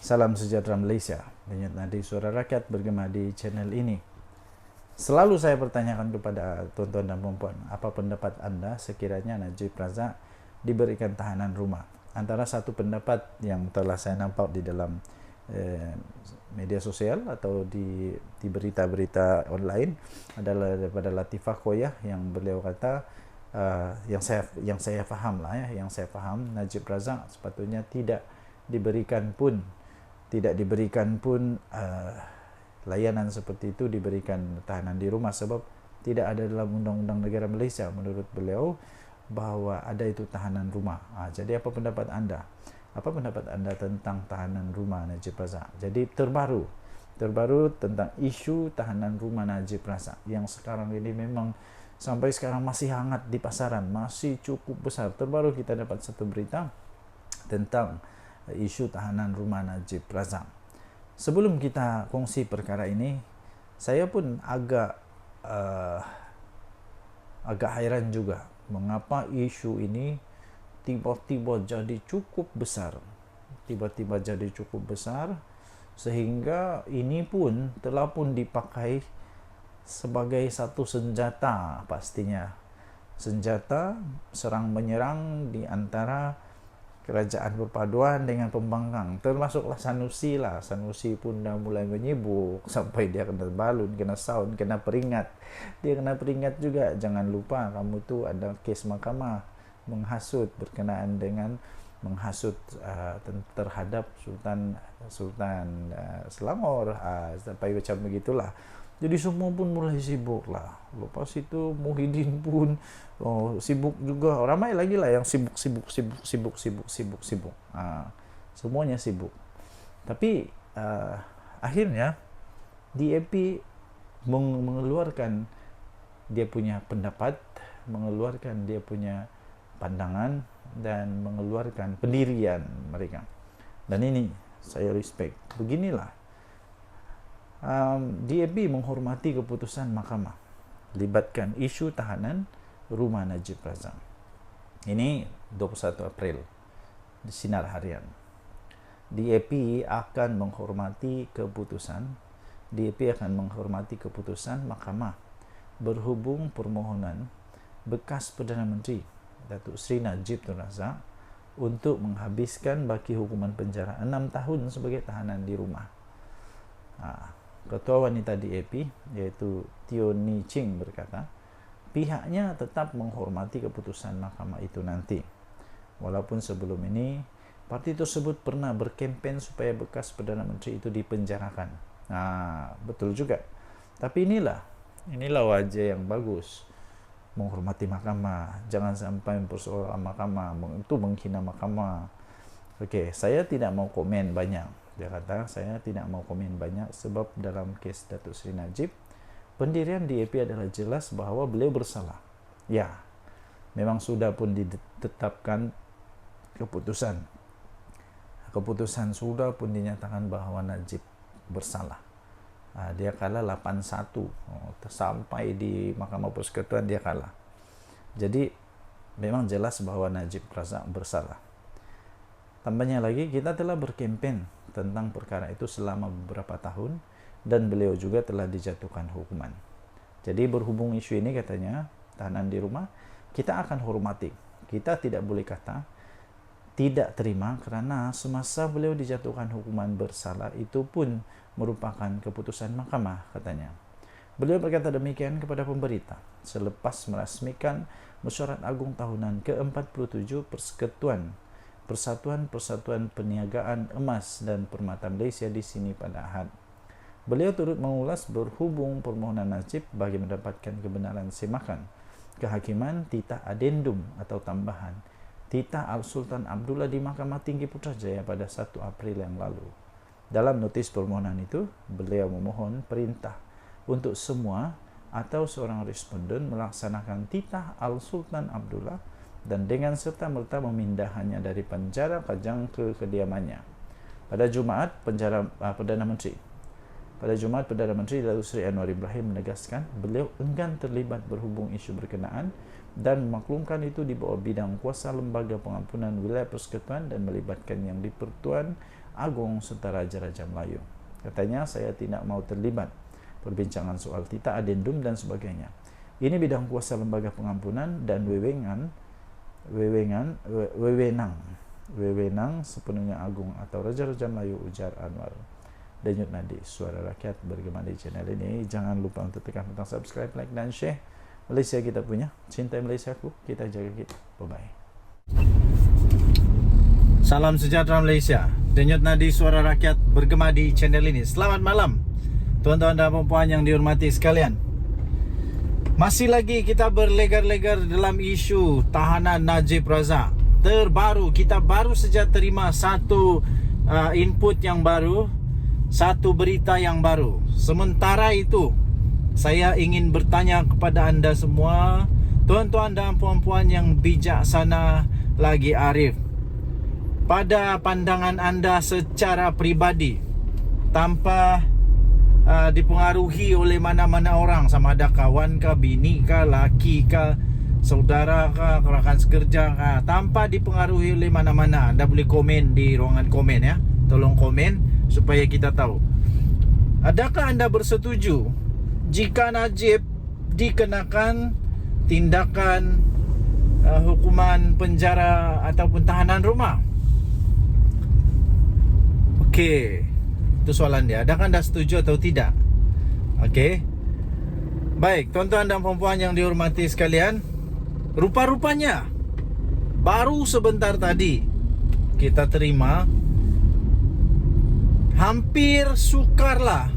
Salam sejahtera Malaysia. Denyut nadi suara rakyat bergema di channel ini. Selalu saya bertanyakan kepada tuan-tuan dan puan-puan, apa pendapat anda sekiranya Najib Razak diberikan tahanan rumah? Antara satu pendapat yang telah saya nampak di dalam media sosial atau di berita-berita online adalah daripada Latifah Koyah, yang beliau kata yang saya faham lah ya, yang saya faham Najib Razak sepatutnya tidak diberikan pun layanan seperti itu, diberikan tahanan di rumah, sebab tidak ada dalam undang-undang negara Malaysia menurut beliau bahawa ada itu tahanan rumah. Jadi apa pendapat anda? Apa pendapat anda tentang tahanan rumah Najib Razak? Jadi terbaru tentang isu tahanan rumah Najib Razak yang sekarang ini memang sampai sekarang masih hangat di pasaran, masih cukup besar. Terbaru kita dapat satu berita tentang isu tahanan rumah Najib Razak. Sebelum kita kongsi perkara ini, saya pun agak hairan juga mengapa isu ini tiba-tiba jadi cukup besar. Sehingga ini pun telah pun dipakai sebagai satu senjata, pastinya senjata serang menyerang di antara kerajaan perpaduan dengan pembangkang, termasuklah Sanusi lah. Sanusi pun dah mulai menyibuk sampai dia kena balun, kena sound, kena peringat. Dia kena peringat juga, jangan lupa kamu tu ada kes mahkamah menghasut berkenaan dengan menghasut terhadap Sultan Selangor, sampai macam begitulah. Jadi semua pun mulai sibuk lah. Lepas itu Muhyiddin pun sibuk juga. Ramai lagi lah yang sibuk. Semuanya sibuk. Tapi akhirnya DAP mengeluarkan dia punya pendapat, mengeluarkan dia punya pandangan, dan mengeluarkan pendirian mereka. Dan ini saya respect. Beginilah. DAP menghormati keputusan mahkamah libatkan isu tahanan rumah Najib Razak. Ini 21 April di Sinar Harian. DAP akan menghormati keputusan mahkamah berhubung permohonan bekas Perdana Menteri Datuk Seri Najib Tun Razak untuk menghabiskan baki hukuman penjara 6 tahun sebagai tahanan di rumah. Ketua Wanita DAP iaitu Teo Ni Ching berkata, pihaknya tetap menghormati keputusan mahkamah itu nanti. Walaupun sebelum ini parti tersebut pernah berkempen supaya bekas Perdana Menteri itu dipenjarakan. Betul juga. Tapi inilah wajah yang bagus, menghormati mahkamah. Jangan sampai mempersoalkan mahkamah, itu menghina mahkamah. Okey, saya tidak mau komen banyak. Dia kata, saya tidak mau komen banyak sebab dalam kes Datuk Seri Najib, pendirian DAP adalah jelas bahawa beliau bersalah. Ya, memang sudah pun ditetapkan keputusan. Keputusan sudah pun dinyatakan bahawa Najib bersalah. Dia kalah 8-1. Sampai di Mahkamah Persekutuan dia kalah. Jadi, memang jelas bahawa Najib Razak bersalah. Tambahnya lagi, kita telah berkempen tentang perkara itu selama beberapa tahun dan beliau juga telah dijatuhkan hukuman. Jadi berhubung isu ini, katanya tahanan di rumah, kita akan hormati. Kita tidak boleh kata tidak terima kerana semasa beliau dijatuhkan hukuman bersalah itu pun merupakan keputusan mahkamah, katanya. Beliau berkata demikian kepada pemberita selepas merasmikan Mesyuarat Agung Tahunan ke-47 Persatuan Perniagaan Emas dan Permata Malaysia di sini pada Ahad. Beliau turut mengulas berhubung permohonan Najib bagi mendapatkan kebenaran semakan kehakiman titah adendum atau tambahan titah Al-Sultan Abdullah di Mahkamah Tinggi Putrajaya pada 1 April yang lalu. Dalam notis permohonan itu, beliau memohon perintah untuk semua atau seorang responden melaksanakan titah Al-Sultan Abdullah dan dengan serta-merta memindahannya dari penjara Pajang ke kediamannya. Pada Jumaat, Perdana Menteri Datuk Seri Anwar Ibrahim menegaskan beliau enggan terlibat berhubung isu berkenaan dan memaklumkan itu di bawah bidang kuasa Lembaga Pengampunan Wilayah Persekutuan dan melibatkan Yang di-Pertuan Agung serta Raja-Raja Melayu. Katanya, saya tidak mau terlibat perbincangan soal tita adendum dan sebagainya. Ini bidang kuasa lembaga pengampunan dan wewenang sepenuhnya Agung atau Raja-Raja Melayu, ujar Anwar. Denyut nadi suara rakyat bergema di channel ini. Jangan lupa untuk tekan butang subscribe, like dan share. Malaysia kita punya, cintai Malaysiaku, kita jaga kita. Bye-bye. Salam sejahtera Malaysia. Denyut nadi suara rakyat bergema di channel ini. Selamat malam tuan-tuan dan puan yang dihormati sekalian. Masih lagi kita berlegar-legar dalam isu tahanan Najib Razak. Terbaru, kita baru saja terima satu input yang baru, satu berita yang baru. Sementara itu, saya ingin bertanya kepada anda semua, tuan-tuan dan puan-puan yang bijaksana lagi arif, pada pandangan anda secara peribadi, tanpa dipengaruhi oleh mana-mana orang, sama ada kawan kah, bini kah, laki kah, saudara kah, rakan sekerja kah, tanpa dipengaruhi oleh mana-mana, anda boleh komen di ruangan komen ya. Tolong komen supaya kita tahu. Adakah anda bersetuju jika Najib dikenakan tindakan hukuman penjara ataupun tahanan rumah? Okey, itu soalan dia. Adakah anda setuju atau tidak? Okey. Baik, tuan-tuan dan puan-puan yang dihormati sekalian, rupa-rupanya baru sebentar tadi kita terima, hampir sukarlah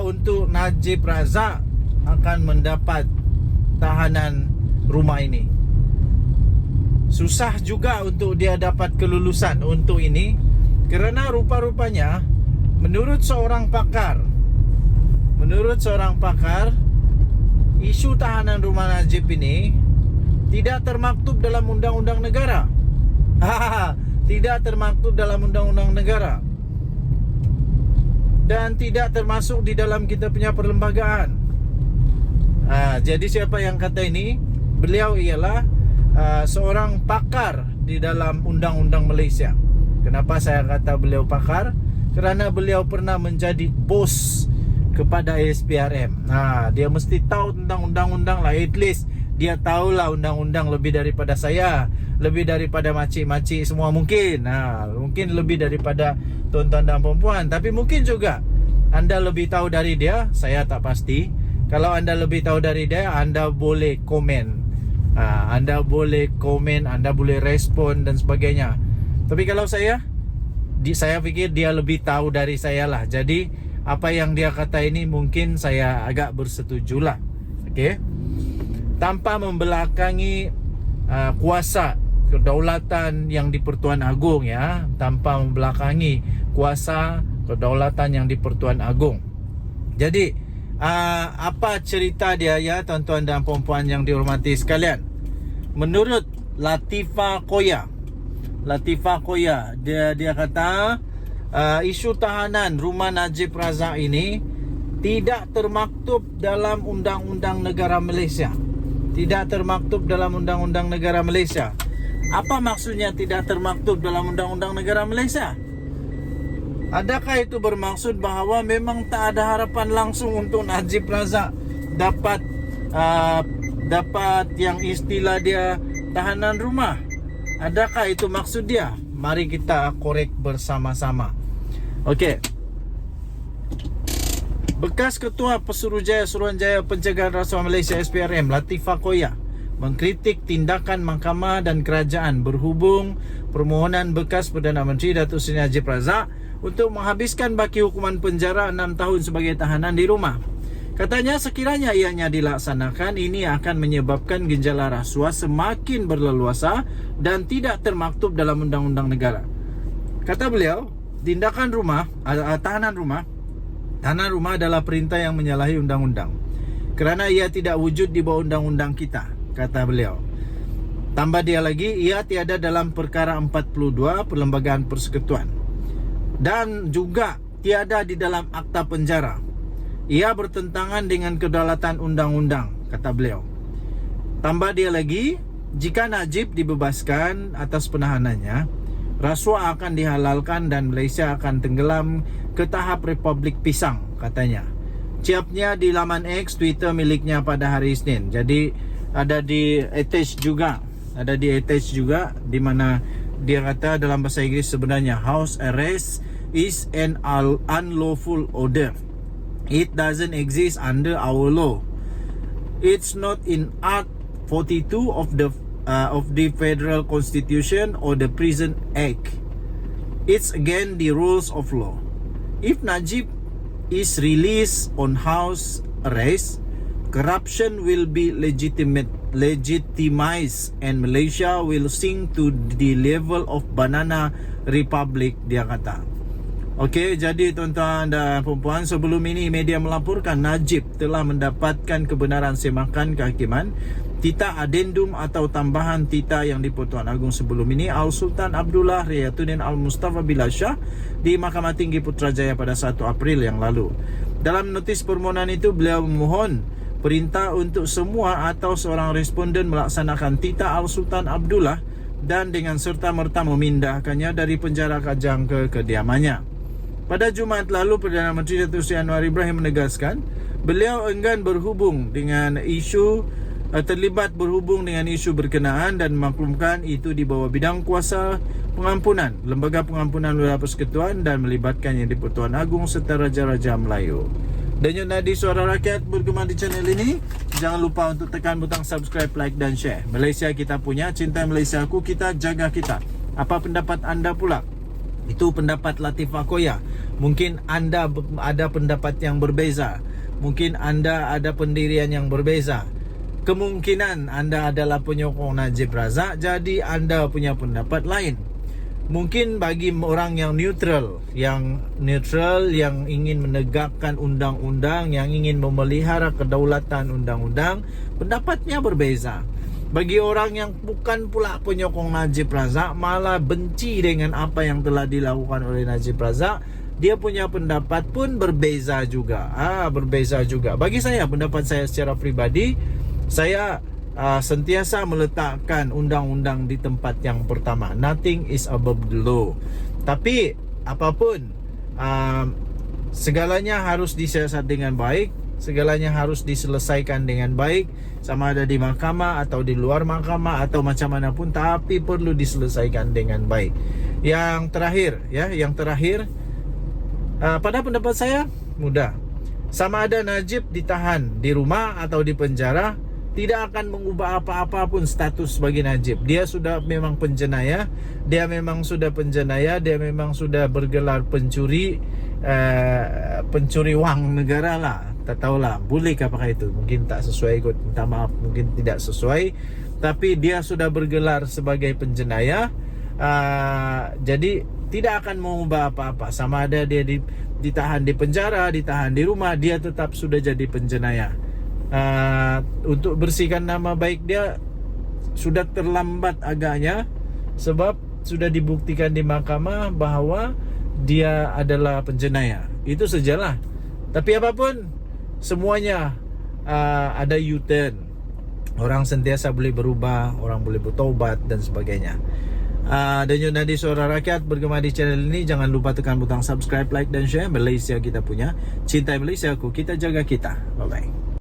untuk Najib Razak akan mendapat tahanan rumah ini. Susah juga untuk dia dapat kelulusan untuk ini, kerana rupa-rupanya menurut seorang pakar, isu tahanan rumah Najib ini tidak termaktub dalam undang-undang negara. Tidak termaktub dalam undang-undang negara dan tidak termasuk di dalam kita punya perlembagaan. Jadi siapa yang kata ini? Beliau ialah seorang pakar di dalam undang-undang Malaysia. Kenapa saya kata beliau pakar? Kerana beliau pernah menjadi bos kepada SPRM. Dia mesti tahu tentang undang-undang lah. At least dia tahulah undang-undang lebih daripada saya, lebih daripada makcik-makcik semua mungkin. Mungkin lebih daripada tuan-tuan dan puan-puan. Tapi mungkin juga anda lebih tahu dari dia, saya tak pasti. Kalau anda lebih tahu dari dia, anda boleh komen. Anda boleh komen, anda boleh respon dan sebagainya. Tapi kalau saya fikir dia lebih tahu dari saya lah. Jadi apa yang dia kata ini mungkin saya agak bersetujulah. Okey. Tanpa membelakangi kuasa kedaulatan yang di Pertuan Agong ya, tanpa membelakangi kuasa kedaulatan yang di Pertuan Agong. Jadi apa cerita dia ya tuan-tuan dan puan-puan yang dihormati sekalian? Menurut Latifah Koya, dia kata isu tahanan rumah Najib Razak ini tidak termaktub dalam undang-undang negara Malaysia. Tidak termaktub dalam undang-undang negara Malaysia. Apa maksudnya tidak termaktub dalam undang-undang negara Malaysia? Adakah itu bermaksud bahawa memang tak ada harapan langsung untuk Najib Razak dapat yang istilah dia tahanan rumah? Adakah itu maksud dia? Mari kita korek bersama-sama. Okey. Bekas Ketua Pesuruhjaya Suruhanjaya Pencegahan Rasuah Malaysia SPRM, Latifah Koya, mengkritik tindakan mahkamah dan kerajaan berhubung permohonan bekas Perdana Menteri Datuk Seri Najib Razak untuk menghabiskan baki hukuman penjara 6 tahun sebagai tahanan di rumah. Katanya sekiranya ianya dilaksanakan, ini akan menyebabkan genjala rasuah semakin berleluasa dan tidak termaktub dalam undang-undang negara. Kata beliau, tindakan tahanan rumah adalah perintah yang menyalahi undang-undang kerana ia tidak wujud di bawah undang-undang kita, kata beliau. Tambah dia lagi, ia tiada dalam perkara 42 Perlembagaan Persekutuan dan juga tiada di dalam akta penjara. Ia bertentangan dengan kedaulatan undang-undang, kata beliau. Tambah dia lagi, jika Najib dibebaskan atas penahanannya, Rasuah akan dihalalkan dan Malaysia akan tenggelam ke tahap Republik Pisang, katanya. Ciapnya di laman X, Twitter miliknya pada hari Isnin. Jadi ada di attach juga, di mana dia kata dalam bahasa Inggeris sebenarnya house arrest is an unlawful order. It doesn't exist under our law. It's not in Art 42 of the Federal Constitution or the Prison Act. It's again the rules of law. If Najib is released on house arrest, corruption will be legitimized and Malaysia will sink to the level of banana republic, dia kata. Okey, jadi tuan-tuan dan puan-puan, sebelum ini media melaporkan Najib telah mendapatkan kebenaran semakan kehakiman tita adendum atau tambahan tita yang di-Pertuan Agong sebelum ini Al-Sultan Abdullah Riyatuddin Al-Mustafa Billah Shah di Mahkamah Tinggi Putrajaya pada 1 April yang lalu. Dalam notis permohonan itu, beliau memohon perintah untuk semua atau seorang responden melaksanakan tita Al-Sultan Abdullah dan dengan serta-merta memindahkannya dari penjara Kajang ke kediamannya. Pada Jumaat lalu, Perdana Menteri Datuk Seri Anwar Ibrahim menegaskan beliau enggan terlibat berhubung dengan isu berkenaan dan memaklumkan itu di bawah bidang kuasa pengampunan, Lembaga Pengampunan Wilayah Persekutuan dan melibatkan yang di-Pertuan Agong serta Raja-Raja Melayu. Denyut nadi suara rakyat bergema di channel ini. Jangan lupa untuk tekan butang subscribe, like dan share. Malaysia kita punya, cinta Malaysia aku, kita jaga kita. Apa pendapat anda pula? Itu pendapat Latifah Koya. Mungkin anda ada pendapat yang berbeza. Mungkin anda ada pendirian yang berbeza. Kemungkinan anda adalah penyokong Najib Razak, jadi anda punya pendapat lain. Mungkin bagi orang yang neutral, yang ingin menegakkan undang-undang, yang ingin memelihara kedaulatan undang-undang, pendapatnya berbeza. Bagi orang yang bukan pula penyokong Najib Razak, malah benci dengan apa yang telah dilakukan oleh Najib Razak, dia punya pendapat pun berbeza juga. Berbeza juga. Bagi saya, pendapat saya secara pribadi, saya sentiasa meletakkan undang-undang di tempat yang pertama. Nothing is above the law. Tapi apapun, segalanya harus disiasat dengan baik, segalanya harus diselesaikan dengan baik, sama ada di mahkamah atau di luar mahkamah atau macam mana pun, tapi perlu diselesaikan dengan baik. Yang terakhir, pada pendapat saya mudah. Sama ada Najib ditahan di rumah atau di penjara, tidak akan mengubah apa-apa pun status bagi Najib. Dia sudah memang penjenayah, dia memang sudah bergelar pencuri wang negara lah. Tak tahulah, boleh ke apakah itu? Mungkin tak sesuai kot, minta maaf, mungkin tidak sesuai. Tapi dia sudah bergelar sebagai penjenayah, jadi tidak akan mengubah apa-apa. Sama ada dia ditahan di penjara, ditahan di rumah, dia tetap sudah jadi penjenayah. Untuk bersihkan nama baik dia sudah terlambat agaknya, sebab sudah dibuktikan di mahkamah bahawa dia adalah penjenayah. Itu sajalah. Tapi apapun, semuanya ada U-turn. Orang sentiasa boleh berubah, orang boleh bertaubat dan sebagainya. Denyut nadi suara rakyat bergema di channel ini. Jangan lupa tekan butang subscribe, like dan share. Malaysia kita punya, cintai Malaysia aku, kita jaga kita. Bye bye.